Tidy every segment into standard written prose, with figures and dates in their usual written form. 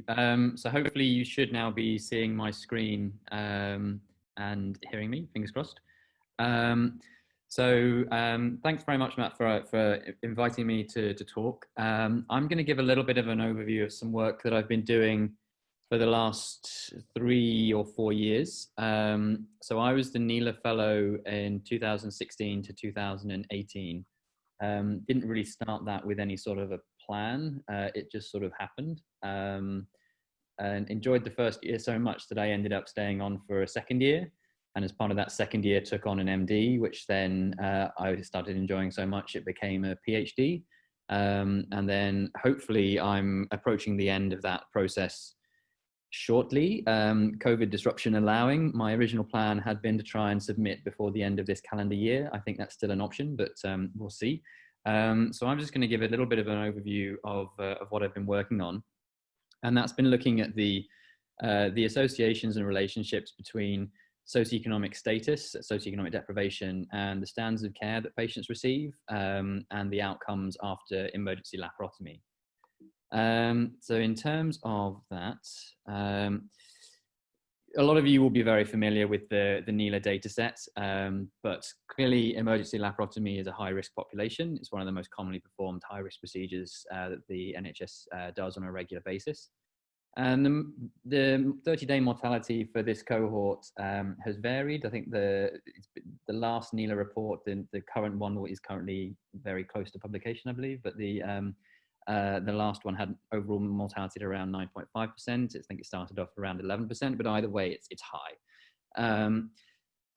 you. So hopefully you should now be seeing my screen and hearing me, fingers crossed. Thanks very much, Matt, for inviting me to talk. I'm going to give a little bit of an overview of some work that I've been doing for the last 3 or 4 years. So I was the NELA Fellow in 2016 to 2018. Didn't really start that with any sort of a plan. It just sort of happened. And enjoyed the first year so much that I ended up staying on for a second year. And as part of that second year, took on an MD, which then I started enjoying so much, it became a PhD. And then hopefully I'm approaching the end of that process shortly, COVID disruption allowing. My original plan had been to try and submit before the end of this calendar year. I think that's still an option, but we'll see. So I'm just going to give a little bit of an overview of what I've been working on. And that's been looking at the associations and relationships between socioeconomic status, socioeconomic deprivation, and the standards of care that patients receive, and the outcomes after emergency laparotomy. So in terms of that, a lot of you will be very familiar with the NELA data set, but clearly emergency laparotomy is a high-risk population. It's one of the most commonly performed high-risk procedures that the NHS does on a regular basis. And the 30-day mortality for this cohort has varied. I think the last NELA report, the current one is currently very close to publication, I believe, but the last one had overall mortality at around 9.5%. I think it started off around 11%, but either way, it's high.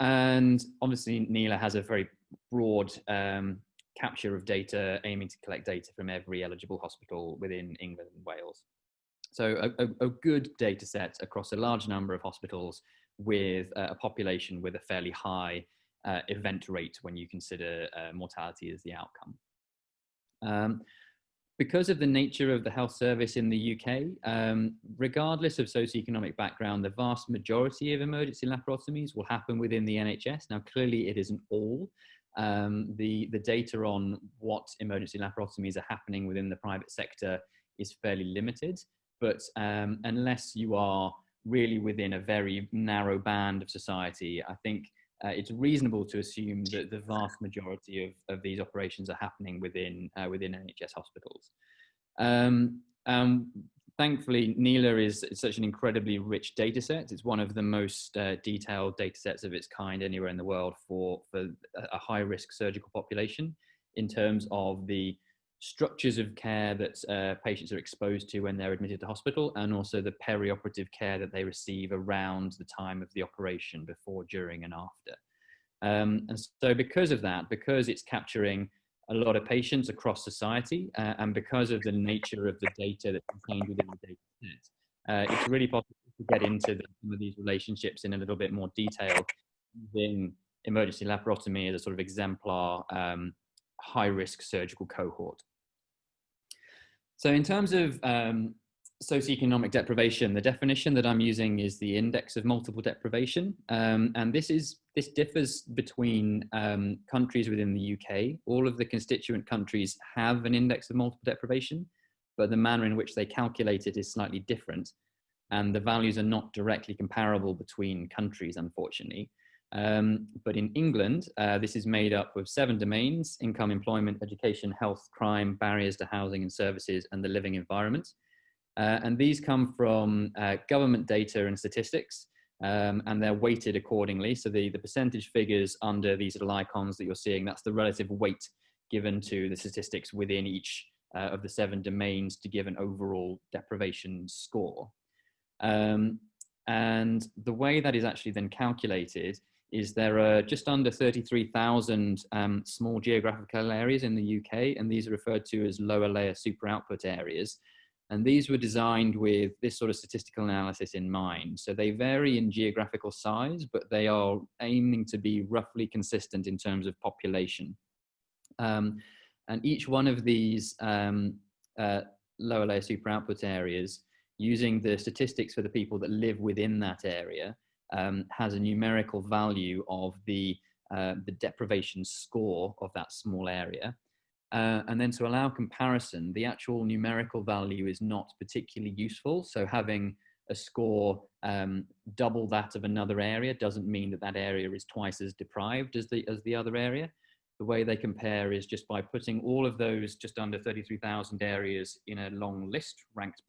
And obviously, NELA has a very broad capture of data, aiming to collect data from every eligible hospital within England and Wales. So a good data set across a large number of hospitals with a population with a fairly high event rate when you consider mortality as the outcome. Because of the nature of the health service in the UK, regardless of socioeconomic background, the vast majority of emergency laparotomies will happen within the NHS. Now, clearly it isn't all. The data on what emergency laparotomies are happening within the private sector is fairly limited. But unless you are really within a very narrow band of society, I think it's reasonable to assume that the vast majority of these operations are happening within NHS hospitals. Thankfully, NELA is such an incredibly rich data set. It's one of the most detailed data sets of its kind anywhere in the world for a high-risk surgical population in terms of the structures of care that patients are exposed to when they're admitted to hospital, and also the perioperative care that they receive around the time of the operation, before, during, and after. And so because of that, because it's capturing a lot of patients across society, and because of the nature of the data that's contained within the data set, it's really possible to get into some of these relationships in a little bit more detail, using emergency laparotomy as a sort of exemplar high-risk surgical cohort. So in terms of socioeconomic deprivation, the definition that I'm using is the index of multiple deprivation. And this differs between countries within the UK. All of the constituent countries have an index of multiple deprivation, but the manner in which they calculate it is slightly different. And the values are not directly comparable between countries, unfortunately. But in England, this is made up of 7 domains: income, employment, education, health, crime, barriers to housing and services, and the living environment. And these come from government data and statistics, and they're weighted accordingly. So the percentage figures under these little icons that you're seeing, that's the relative weight given to the statistics within each of the 7 domains to give an overall deprivation score. And the way that is actually then calculated is there are just under 33,000 small geographical areas in the UK, and these are referred to as lower layer super output areas. And these were designed with this sort of statistical analysis in mind. So they vary in geographical size, but they are aiming to be roughly consistent in terms of population. And each one of these lower layer super output areas, using the statistics for the people that live within that area, has a numerical value of the deprivation score of that small area. And then to allow comparison, the actual numerical value is not particularly useful. So having a score double that of another area doesn't mean that that area is twice as deprived as the other area. The way they compare is just by putting all of those just under 33,000 areas in a long list ranked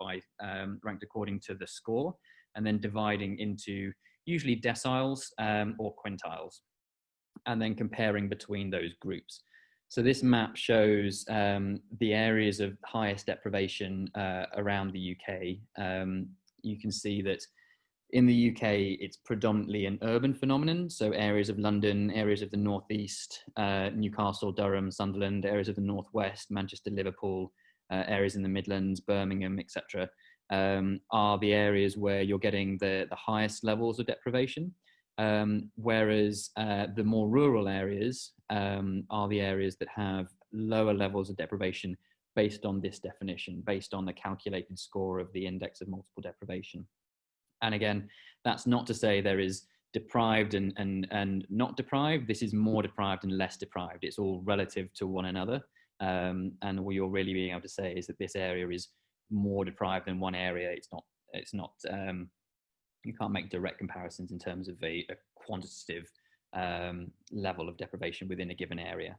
according to the score, and then dividing into usually deciles or quintiles, and then comparing between those groups. So this map shows the areas of highest deprivation around the UK. You can see that in the UK, it's predominantly an urban phenomenon. So areas of London, areas of the Northeast, Newcastle, Durham, Sunderland, areas of the Northwest, Manchester, Liverpool, areas in the Midlands, Birmingham, etc., are the areas where you're getting the highest levels of deprivation. Whereas the more rural areas are the areas that have lower levels of deprivation based on this definition, based on the calculated score of the index of multiple deprivation. And again, that's not to say there is deprived and not deprived. This is more deprived and less deprived. It's all relative to one another. And what you're really being able to say is that this area is more deprived than one area. It's not you can't make direct comparisons in terms of a quantitative level of deprivation within a given area.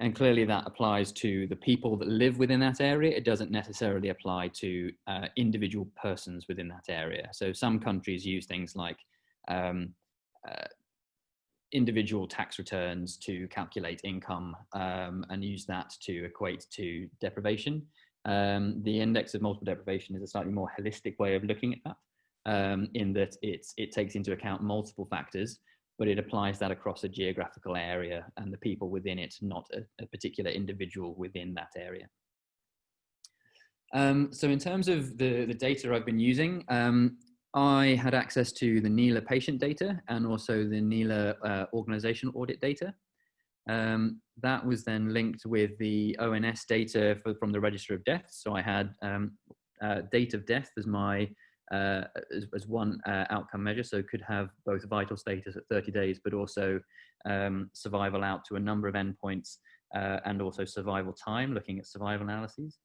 And clearly that applies to the people that live within that area. It doesn't necessarily apply to individual persons within that area. So some countries use things like individual tax returns to calculate income and use that to equate to deprivation. The index of multiple deprivation is a slightly more holistic way of looking at that, in that it takes into account multiple factors, but it applies that across a geographical area and the people within it, not a particular individual within that area. So in terms of the data I've been using, I had access to the NELA patient data and also the NELA organizational audit data. That was then linked with the ONS data from the Register of Deaths. So I had date of death as my as one outcome measure, so could have both vital status at 30 days, but also survival out to a number of endpoints, and also survival time, looking at survival analyses,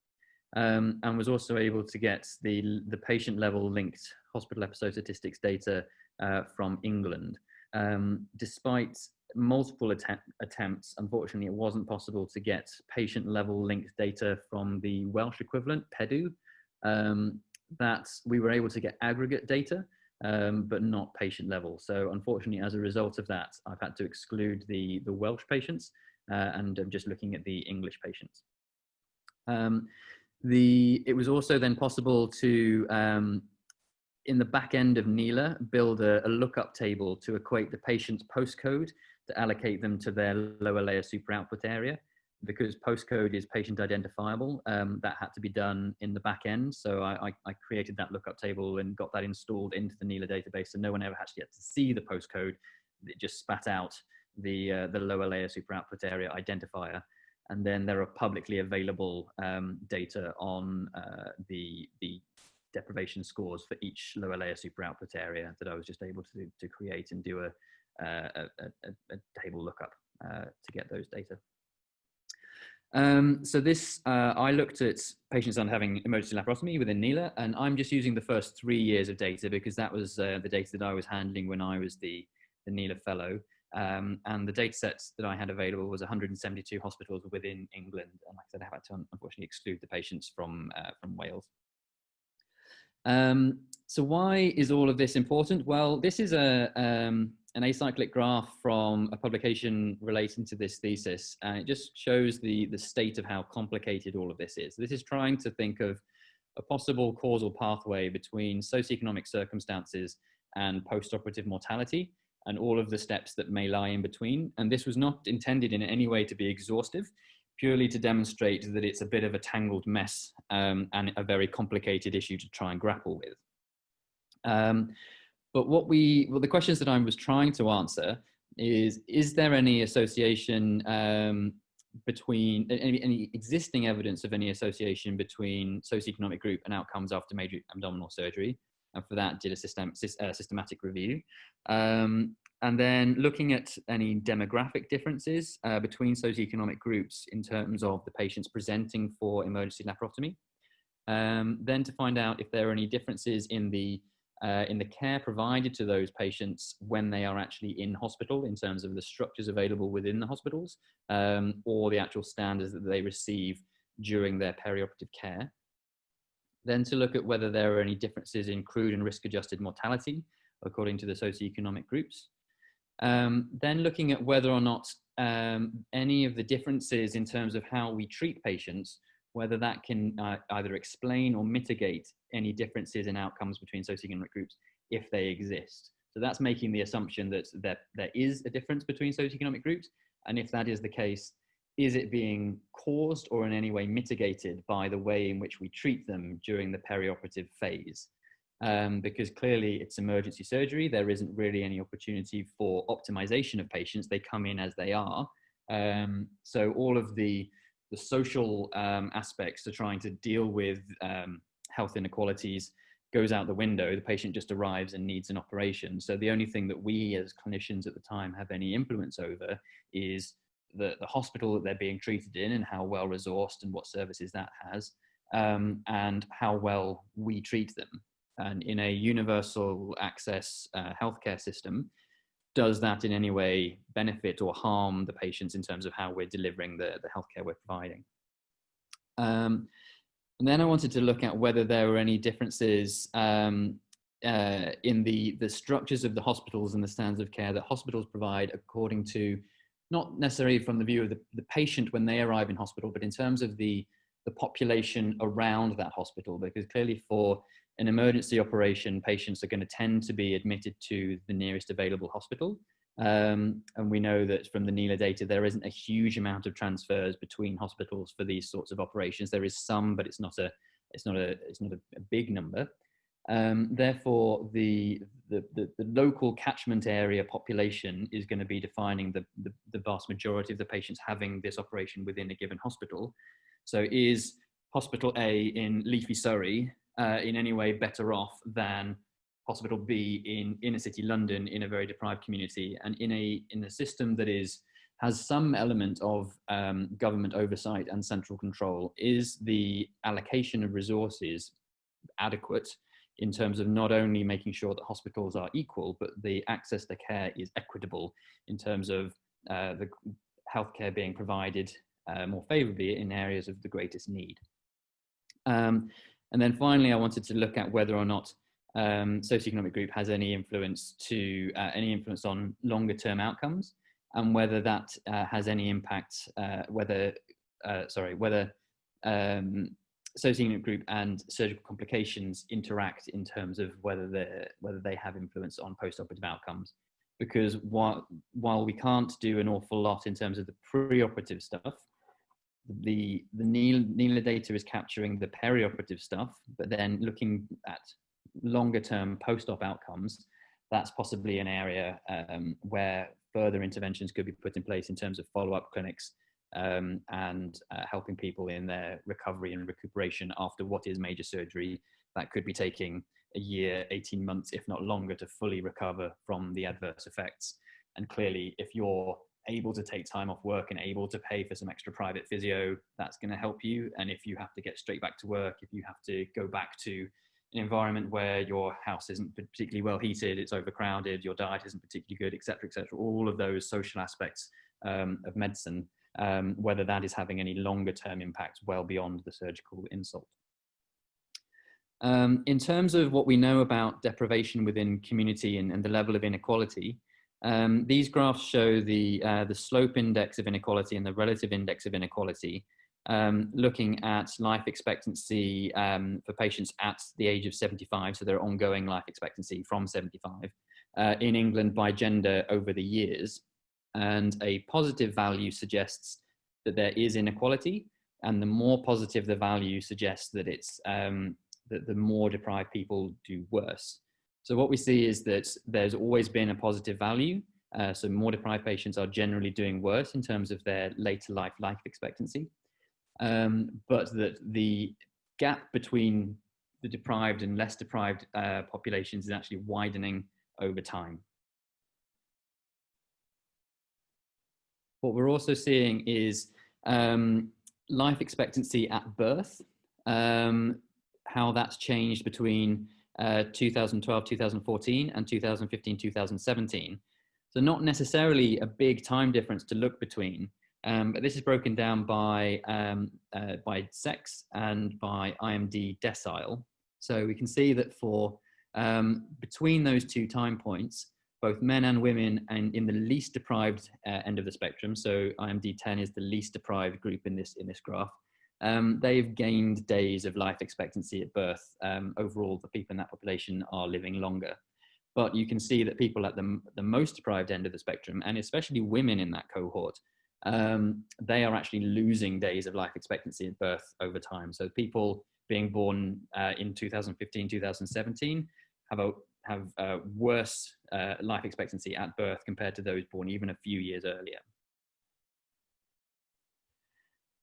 and was also able to get the patient level linked hospital episode statistics data from England. Despite multiple attempts, unfortunately, it wasn't possible to get patient level linked data from the Welsh equivalent, PEDU. That we were able to get aggregate data, but not patient level. So unfortunately, as a result of that, I've had to exclude the Welsh patients, and I'm just looking at the English patients. It was also then possible to, in the back end of NELA, build a lookup table to equate the patient's postcode to allocate them to their lower layer super output area. Because postcode is patient identifiable, that had to be done in the back end. So I created that lookup table and got that installed into the NELA database, so no one ever actually had to see the postcode. It just spat out the lower layer super output area identifier. And then there are publicly available data on the deprivation scores for each lower layer super output area that I was just able to create and do a table lookup to get those data. So this, I looked at patients on having emergency laparotomy within NELA, and I'm just using the first 3 years of data because that was the data that I was handling when I was the NELA fellow. And the data sets that I had available was 172 hospitals within England. And like I said, I had to unfortunately exclude the patients from Wales. So why is all of this important? Well, this is an acyclic graph from a publication relating to this thesis, and it just shows the state of how complicated all of this is. This is trying to think of a possible causal pathway between socioeconomic circumstances and post-operative mortality, and all of the steps that may lie in between. And this was not intended in any way to be exhaustive, purely to demonstrate that it's a bit of a tangled mess and a very complicated issue to try and grapple with. But the questions that I was trying to answer is there any association between, any existing evidence of any association between socioeconomic group and outcomes after major abdominal surgery? And for that, did a systematic review. And then looking at any demographic differences between socioeconomic groups in terms of the patients presenting for emergency laparotomy. Then to find out if there are any differences in the care provided to those patients when they are actually in hospital in terms of the structures available within the hospitals or the actual standards that they receive during their perioperative care. Then to look at whether there are any differences in crude and risk-adjusted mortality according to the socioeconomic groups. Then looking at whether or not any of the differences in terms of how we treat patients, whether that can either explain or mitigate any differences in outcomes between socioeconomic groups if they exist. So that's making the assumption that there is a difference between socioeconomic groups. And if that is the case, is it being caused or in any way mitigated by the way in which we treat them during the perioperative phase? Because clearly it's emergency surgery. There isn't really any opportunity for optimization of patients. They come in as they are. So all of the social aspects to trying to deal with health inequalities goes out the window. The patient just arrives and needs an operation. So the only thing that we as clinicians at the time have any influence over is the hospital that they're being treated in and how well resourced and what services that has, and how well we treat them. And in a universal access healthcare system, does that in any way benefit or harm the patients in terms of how we're delivering the healthcare we're providing? And then I wanted to look at whether there were any differences in the structures of the hospitals and the standards of care that hospitals provide according to, not necessarily from the view of the patient when they arrive in hospital, but in terms of the population around that hospital, because clearly for an emergency operation, patients are going to tend to be admitted to the nearest available hospital. And we know that from the NELA data, there isn't a huge amount of transfers between hospitals for these sorts of operations. There is some, but it's not a big number. Therefore, the local catchment area population is going to be defining the vast majority of the patients having this operation within a given hospital. So is Hospital A in leafy Surrey in any way better off than Hospital B in inner city London in a very deprived community? And in a system that has some element of government oversight and central control, is the allocation of resources adequate in terms of not only making sure that hospitals are equal, but the access to care is equitable in terms of the healthcare being provided more favorably in areas of the greatest need? And then finally, I wanted to look at whether or not socioeconomic group has any influence on longer term outcomes, and whether that has any impact, whether socioeconomic group and surgical complications interact in terms of whether they have influence on postoperative outcomes. Because while we can't do an awful lot in terms of the preoperative stuff, the NELA data is capturing the perioperative stuff, but then looking at longer term post-op outcomes, that's possibly an area where further interventions could be put in place in terms of follow-up clinics and helping people in their recovery and recuperation after what is major surgery that could be taking a year, 18 months, if not longer, to fully recover from the adverse effects. And clearly, if you're able to take time off work and able to pay for some extra private physio, that's going to help you. And if you have to get straight back to work, if you have to go back to an environment where your house isn't particularly well heated, it's overcrowded, your diet isn't particularly good, etc., all of those social aspects of medicine, whether that is having any longer term impacts well beyond the surgical insult. In terms of what we know about deprivation within community and the level of inequality, these graphs show the slope index of inequality and the relative index of inequality, looking at life expectancy for patients at the age of 75, so their ongoing life expectancy from 75, in England by gender over the years. And a positive value suggests that there is inequality, and the more positive the value suggests that it's that the more deprived people do worse. So what we see is that there's always been a positive value. So more deprived patients are generally doing worse in terms of their later life expectancy. But that the gap between the deprived and less deprived populations is actually widening over time. What we're also seeing is life expectancy at birth, how that's changed between 2012, 2014 and 2015, 2017. So not necessarily a big time difference to look between, but this is broken down by sex and by IMD decile. So we can see that for between those two time points, both men and women, and in the least deprived end of the spectrum, so IMD 10 is the least deprived group in this graph, they've gained days of life expectancy at birth. Overall, the people in that population are living longer. But you can see that people at the most deprived end of the spectrum, and especially women in that cohort, they are actually losing days of life expectancy at birth over time. So people being born in 2015, 2017 have worse life expectancy at birth compared to those born even a few years earlier.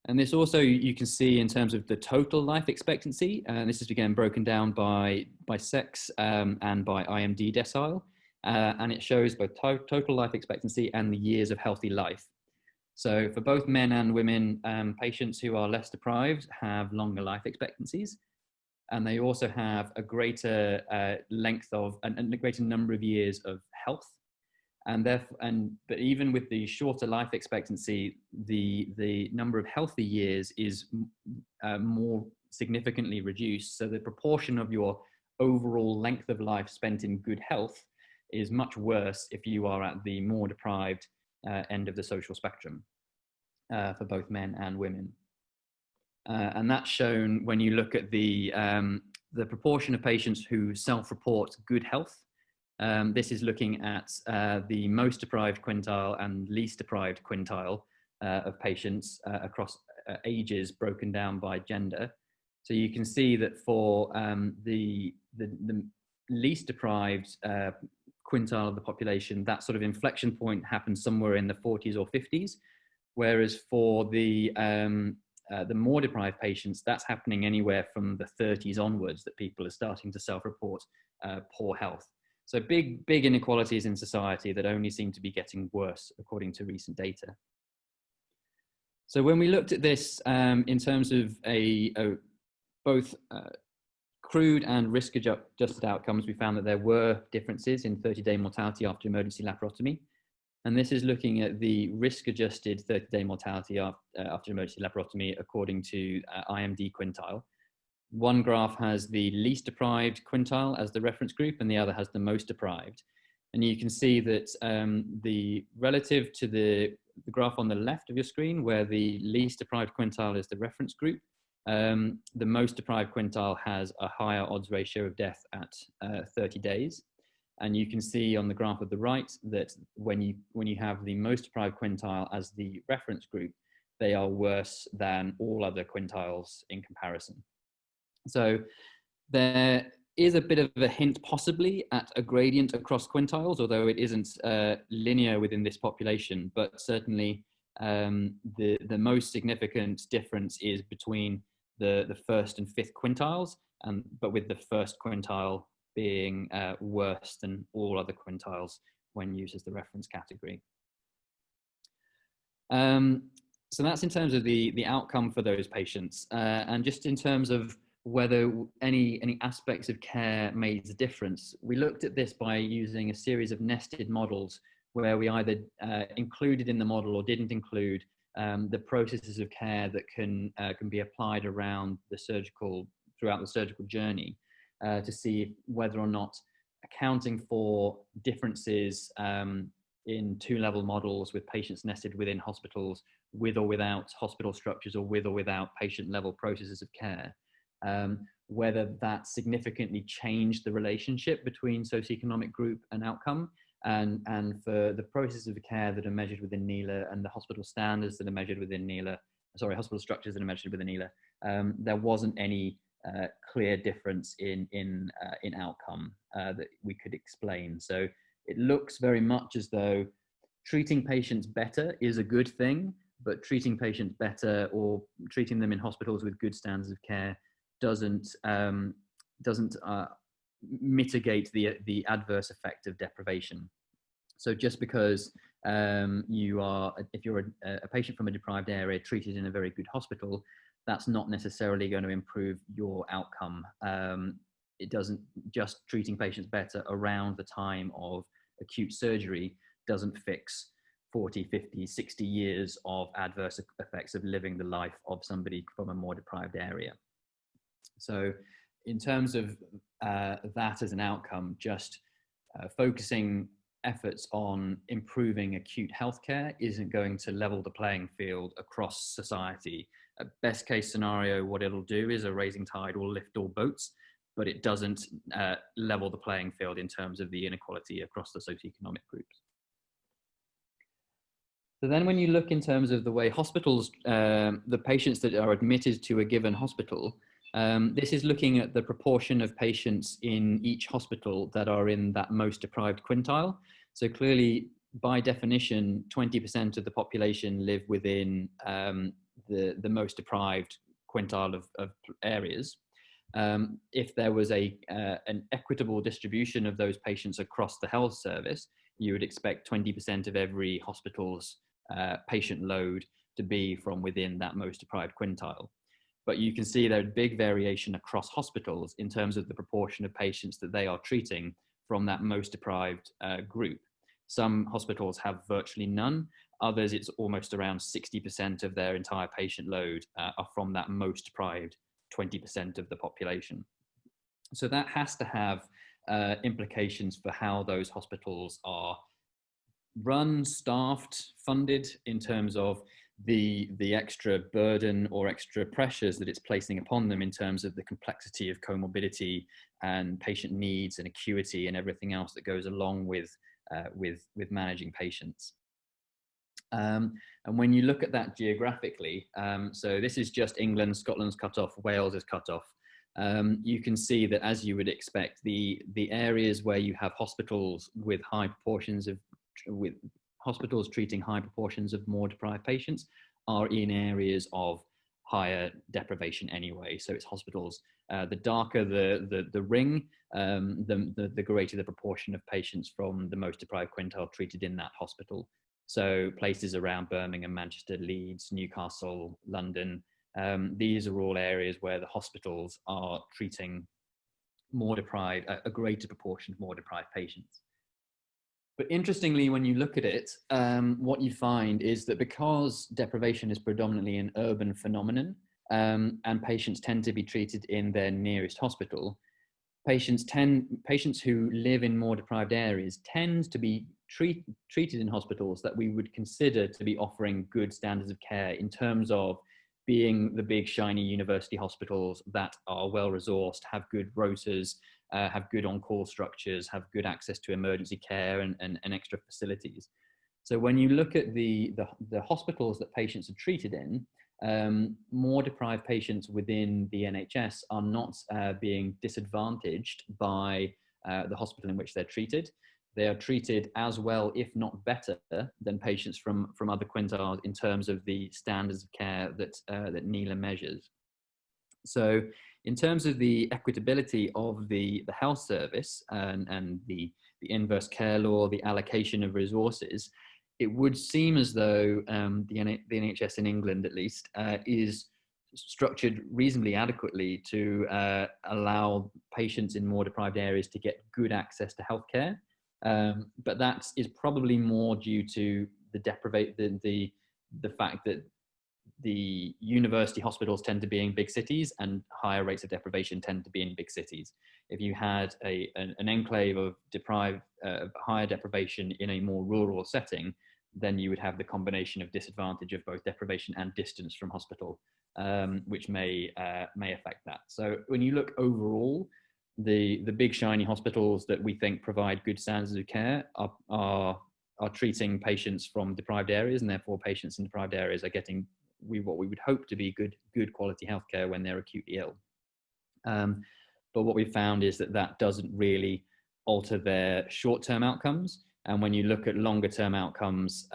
And this also you can see in terms of the total life expectancy, and this is again broken down by sex and by IMD decile, and it shows both total life expectancy and the years of healthy life. So for both men and women, patients who are less deprived have longer life expectancies, and they also have a greater length of and a greater number of years of health. But even with the shorter life expectancy, the number of healthy years is more significantly reduced. So the proportion of your overall length of life spent in good health is much worse if you are at the more deprived end of the social spectrum for both men and women. And that's shown when you look at the proportion of patients who self-report good health. This is looking at the most deprived quintile and least deprived quintile of patients across ages broken down by gender. So you can see that for the least deprived quintile of the population, that sort of inflection point happens somewhere in the 40s or 50s, whereas for the more deprived patients, that's happening anywhere from the 30s onwards, that people are starting to self-report poor health. So big inequalities in society that only seem to be getting worse according to recent data. So when we looked at this in terms of both crude and risk-adjusted outcomes, we found that there were differences in 30-day mortality after emergency laparotomy. And this is looking at the risk-adjusted 30-day mortality after emergency laparotomy according to IMD quintile. One graph has the least deprived quintile as the reference group, and the other has the most deprived. And you can see that the relative to the graph on the left of your screen, where the least deprived quintile is the reference group, the most deprived quintile has a higher odds ratio of death at 30 days. And you can see on the graph at the right that when you have the most deprived quintile as the reference group, they are worse than all other quintiles in comparison. So there is a bit of a hint possibly at a gradient across quintiles, although it isn't linear within this population, but certainly the most significant difference is between the first and fifth quintiles, but with the first quintile being worse than all other quintiles when used as the reference category. So that's in terms of the outcome for those patients. And just in terms of whether any aspects of care made a difference, we looked at this by using a series of nested models where we either included in the model or didn't include the processes of care that can be applied around throughout the surgical journey to see whether or not accounting for differences in two-level models with patients nested within hospitals, with or without hospital structures, or with or without patient-level processes of care, whether that significantly changed the relationship between socioeconomic group and outcome, and for the processes of care that are measured within NELA and the hospital standards that are measured within NELA, hospital structures that are measured within NELA, there wasn't any clear difference in outcome that we could explain. So it looks very much as though treating patients better is a good thing, but treating patients better or treating them in hospitals with good standards of care doesn't mitigate the adverse effect of deprivation. So just because if you're a patient from a deprived area treated in a very good hospital, that's not necessarily going to improve your outcome. It doesn't, just treating patients better around the time of acute surgery doesn't fix 40, 50, 60 years of adverse effects of living the life of somebody from a more deprived area. So in terms of that as an outcome, just focusing efforts on improving acute healthcare isn't going to level the playing field across society. At best case scenario, what it'll do is a rising tide will lift all boats, but it doesn't level the playing field in terms of the inequality across the socioeconomic groups. So then when you look in terms of the way hospitals, the patients that are admitted to a given hospital, this is looking at the proportion of patients in each hospital that are in that most deprived quintile. So clearly, by definition, 20% of the population live within the most deprived quintile of areas. If there was an equitable distribution of those patients across the health service, you would expect 20% of every hospital's patient load to be from within that most deprived quintile. But you can see there's big variation across hospitals in terms of the proportion of patients that they are treating from that most deprived group. Some hospitals have virtually none. Others, it's almost around 60% of their entire patient load are from that most deprived 20% of the population. So that has to have implications for how those hospitals are run, staffed, funded, in terms of the extra burden or extra pressures that it's placing upon them in terms of the complexity of comorbidity and patient needs and acuity and everything else that goes along with managing patients. And when you look at that geographically, so this is just England, Scotland's cut off, Wales is cut off. You can see that, as you would expect, the areas where you have hospitals with high proportions of hospitals treating high proportions of more deprived patients are in areas of higher deprivation anyway. So it's hospitals, the darker the ring, the greater the proportion of patients from the most deprived quintile treated in that hospital. So places around Birmingham, Manchester, Leeds, Newcastle, London, these are all areas where the hospitals are treating more deprived, a greater proportion of more deprived patients. But interestingly, when you look at it, what you find is that because deprivation is predominantly an urban phenomenon, and patients tend to be treated in their nearest hospital, patients who live in more deprived areas tend to be treated in hospitals that we would consider to be offering good standards of care in terms of being the big shiny university hospitals that are well resourced, have good rotas, have good on-call structures, have good access to emergency care and extra facilities. So when you look at the hospitals that patients are treated in, more deprived patients within the NHS are not being disadvantaged by the hospital in which they're treated. They are treated as well, if not better, than patients from other quintiles in terms of the standards of care that NELA measures. So in terms of the equitability of the health service and the inverse care law, the allocation of resources, it would seem as though the NHS in England, at least, is structured reasonably adequately to allow patients in more deprived areas to get good access to healthcare. But that is probably more due to the fact that the university hospitals tend to be in big cities and higher rates of deprivation tend to be in big cities. If you had an enclave of higher deprivation in a more rural setting, then you would have the combination of disadvantage of both deprivation and distance from hospital, which may affect that. So when you look overall, the big shiny hospitals that we think provide good standards of care are treating patients from deprived areas, and therefore patients in deprived areas are getting what we would hope to be good quality healthcare when they're acutely ill. But what we've found is that doesn't really alter their short-term outcomes. And when you look at longer-term outcomes,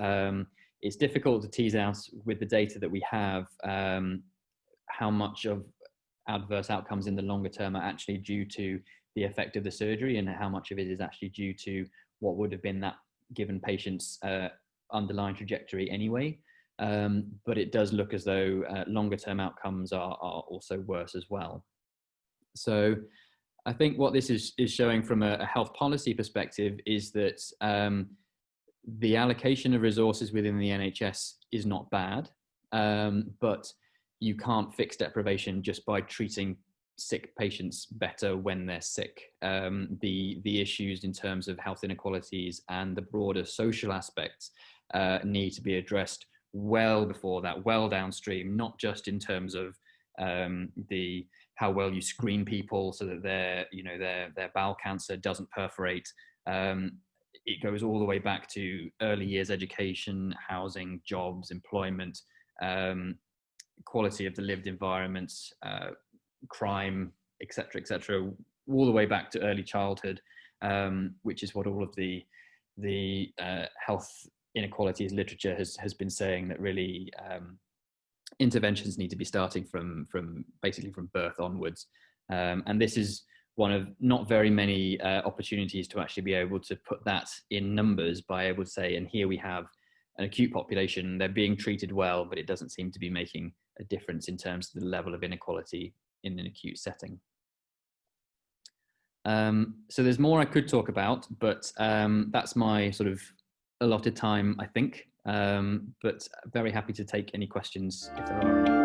it's difficult to tease out with the data that we have how much of adverse outcomes in the longer term are actually due to the effect of the surgery and how much of it is actually due to what would have been that given patient's underlying trajectory anyway. But it does look as though longer term outcomes are also worse as well. So I think what this is showing from a health policy perspective is that the allocation of resources within the NHS is not bad, but you can't fix deprivation just by treating sick patients better when they're sick. The issues in terms of health inequalities and the broader social aspects need to be addressed well before that, well downstream, not just in terms of how well you screen people so that their bowel cancer doesn't perforate. It goes all the way back to early years education, housing, jobs, employment, quality of the lived environments, crime, etc., all the way back to early childhood, which is what all of the health inequalities literature has been saying, that really interventions need to be starting from basically from birth onwards. And this is one of not very many opportunities to actually be able to put that in numbers, by able to say, and here we have an acute population, they're being treated well, but it doesn't seem to be making a difference in terms of the level of inequality in an acute setting. So there's more I could talk about, but that's my sort of allotted time, I think. But very happy to take any questions if there are any.